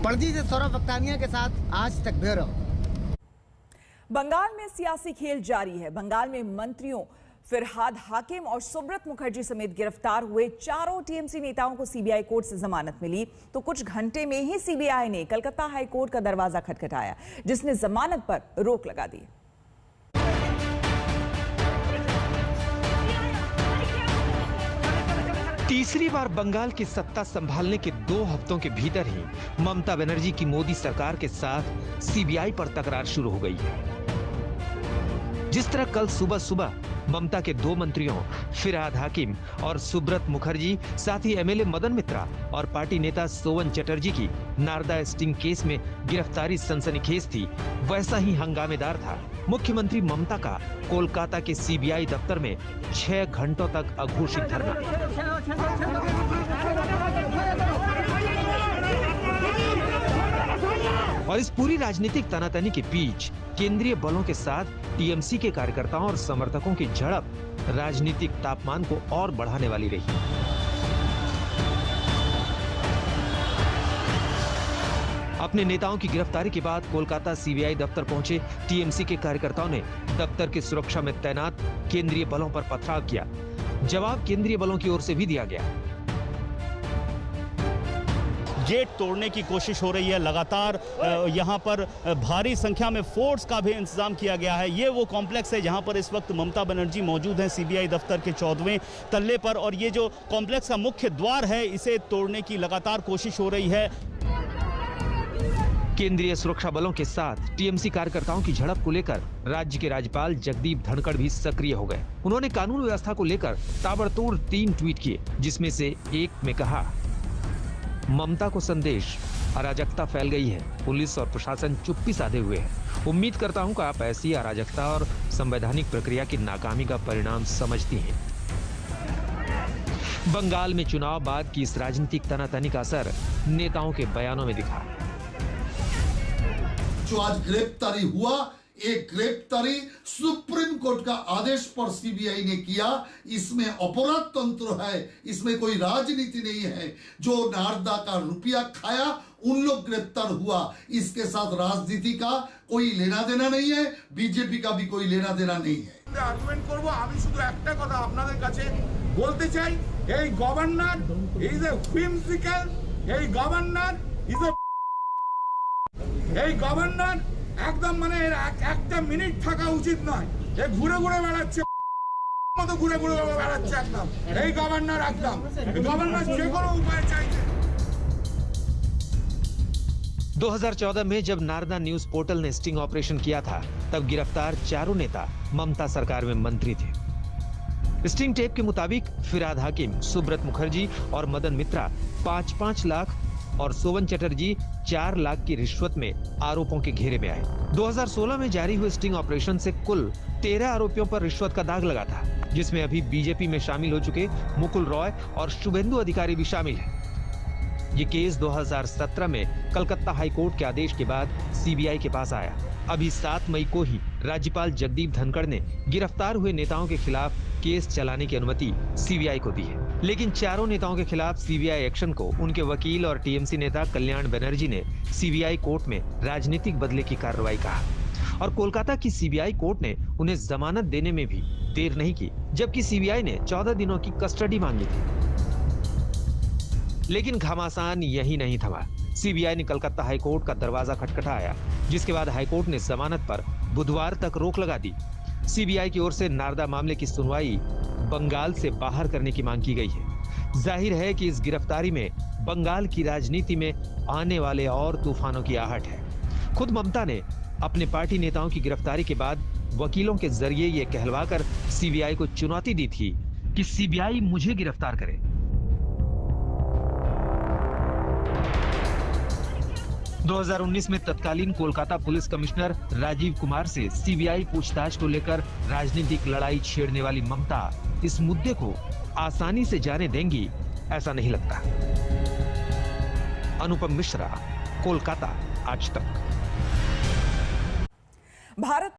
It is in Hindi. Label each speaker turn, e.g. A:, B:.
A: पणजी से सौरभ वक्तानिया के साथ आज तक ब्यूरो।
B: बंगाल में सियासी खेल जारी है। बंगाल में मंत्रियों फिरहाद हाकिम और सुब्रत मुखर्जी समेत गिरफ्तार हुए चारों टीएमसी नेताओं को सीबीआई कोर्ट से जमानत मिली, तो कुछ घंटे में ही सीबीआई ने कलकत्ता हाई कोर्ट का दरवाजा खटखटाया, जिसने जमानत पर रोक लगा दी।
C: तीसरी बार बंगाल की सत्ता संभालने के 2 हफ्तों के भीतर ही ममता बनर्जी की मोदी सरकार के साथ सीबीआई पर तकरार शुरू हो गई है। जिस तरह कल सुबह ममता के 2 मंत्रियों फिरहाद हाकिम और सुब्रत मुखर्जी, साथ ही एमएलए मदन मित्रा और पार्टी नेता सोवन चटर्जी की नारदा स्टिंग केस में गिरफ्तारी सनसनीखेज थी, वैसा ही हंगामेदार था मुख्यमंत्री ममता का कोलकाता के सीबीआई दफ्तर में 6 घंटों तक अघोषित धरना। और इस पूरी राजनीतिक तनातनी के बीच केंद्रीय बलों के साथ टीएमसी के कार्यकर्ताओं और समर्थकों की झड़प राजनीतिक तापमान को और बढ़ाने वाली रही। अपने नेताओं की गिरफ्तारी के बाद कोलकाता सीबीआई दफ्तर पहुंचे टीएमसी के कार्यकर्ताओं ने दफ्तर की सुरक्षा में तैनात केंद्रीय बलों पर पथराव किया। जवाब केंद्रीय बलों की ओर से भी दिया गया।
D: गेट तोड़ने की कोशिश हो रही है। लगातार यहां पर भारी संख्या में फोर्स का भी इंतजाम किया गया है। ये वो कॉम्प्लेक्स है जहां पर इस वक्त ममता बनर्जी मौजूद हैं, सीबीआई दफ्तर के 14वें तल्ले पर, और ये जो कॉम्प्लेक्स का मुख्य द्वार है, इसे तोड़ने की लगातार कोशिश हो रही है।
C: केंद्रीय सुरक्षा बलों के साथ टीएमसी कार्यकर्ताओं की झड़प को लेकर राज्य के राज्यपाल जगदीप धनखड़ भी सक्रिय हो गए। उन्होंने कानून व्यवस्था को लेकर ताबड़तोड़ 3 ट्वीट किए, जिसमें से एक में कहा, ममता को संदेश, अराजकता फैल गई है, पुलिस और प्रशासन चुप्पी साधे हुए है। उम्मीद करता हूं कि आप ऐसी अराजकता और संवैधानिक प्रक्रिया की नाकामी का परिणाम समझती हैं। बंगाल में चुनाव बाद की इस राजनीतिक तनातनी का असर नेताओं के बयानों में दिखा।
E: जो आज गिरफ्तारी हुआ, एक गिरफ्तारी सुप्रीम कोर्ट का आदेश पर सीबीआई ने किया। इसमें अपराध तंत्र है, इसमें कोई राजनीति नहीं है। जो नारदा का रुपया खाया उन लोग गिरफ्तार हुआ। इसके साथ राजनीति का कोई लेना देना नहीं है, बीजेपी का भी कोई लेना देना नहीं है।
F: आर्गुमेंट করব, আমি শুধু একটা কথা আপনাদের কাছে বলতে চাই, এই গভর্নর ইজ এ whimsical, এই গভর্নর ইজ এ, এই গভর্নর একদম মানে একটা মিনিট থাকা উচিত নয়। এ ঘুরে ঘুরে বেড়াচ্ছে, মতো ঘুরে ঘুরে বেড়াচ্ছে একদম। এই গভর্নর একদম, গভর্নর যে কোনো উপায় চাইছে।
C: 2014 में जब नारदा न्यूज पोर्टल ने स्टिंग ऑपरेशन किया था, तब गिरफ्तार चारों नेता ममता सरकार में मंत्री थे। स्टिंग टेप के मुताबिक फिरहाद हाकिम, सुब्रत मुखर्जी और मदन मित्रा 5-5 लाख और सोवन चटर्जी 4 लाख की रिश्वत में आरोपों के घेरे में आए। 2016 में जारी हुए स्टिंग ऑपरेशन से कुल 13 आरोपियों पर रिश्वत का दाग लगा था, जिसमें अभी बीजेपी में शामिल हो चुके मुकुल रॉय और शुभेंदु अधिकारी भी शामिल हैं। ये केस 2017 में कलकत्ता हाई कोर्ट के आदेश के बाद सीबीआई के पास आया। अभी 7 मई को ही राज्यपाल जगदीप धनखड़ ने गिरफ्तार हुए नेताओं के खिलाफ केस चलाने की अनुमति सीबीआई को दी है। लेकिन चारों नेताओं के खिलाफ सीबीआई एक्शन को उनके वकील और टीएमसी नेता कल्याण बनर्जी ने सीबीआई कोर्ट में राजनीतिक बदले की कार्रवाई कहा। और कोलकाता की सीबीआई कोर्ट ने उन्हें जमानत देने में भी देर नहीं की, जबकि सीबीआई ने 14 दिनों की कस्टडी मांगी थी। लेकिन घमासान यही नहीं थमा। सीबीआई ने कलकत्ता हाईकोर्ट का दरवाजा खटखटाया, जिसके बाद हाईकोर्ट ने जमानत पर बुधवार तक रोक लगा दी। सीबीआई की ओर से नारदा मामले की सुनवाई बंगाल से बाहर करने की मांग की गई है। जाहिर है कि इस गिरफ्तारी में बंगाल की राजनीति में आने वाले और तूफानों की आहट है। खुद ममता ने अपने पार्टी नेताओं की गिरफ्तारी के बाद वकीलों के जरिए ये कहलवाकर सीबीआई को चुनौती दी थी कि सीबीआई मुझे गिरफ्तार करे। 2019 में तत्कालीन कोलकाता पुलिस कमिश्नर राजीव कुमार से सीबीआई पूछताछ को लेकर राजनीतिक लड़ाई छेड़ने वाली ममता इस मुद्दे को आसानी से जाने देंगी, ऐसा नहीं लगता। अनुपम मिश्रा, कोलकाता, आज तक।
B: भारत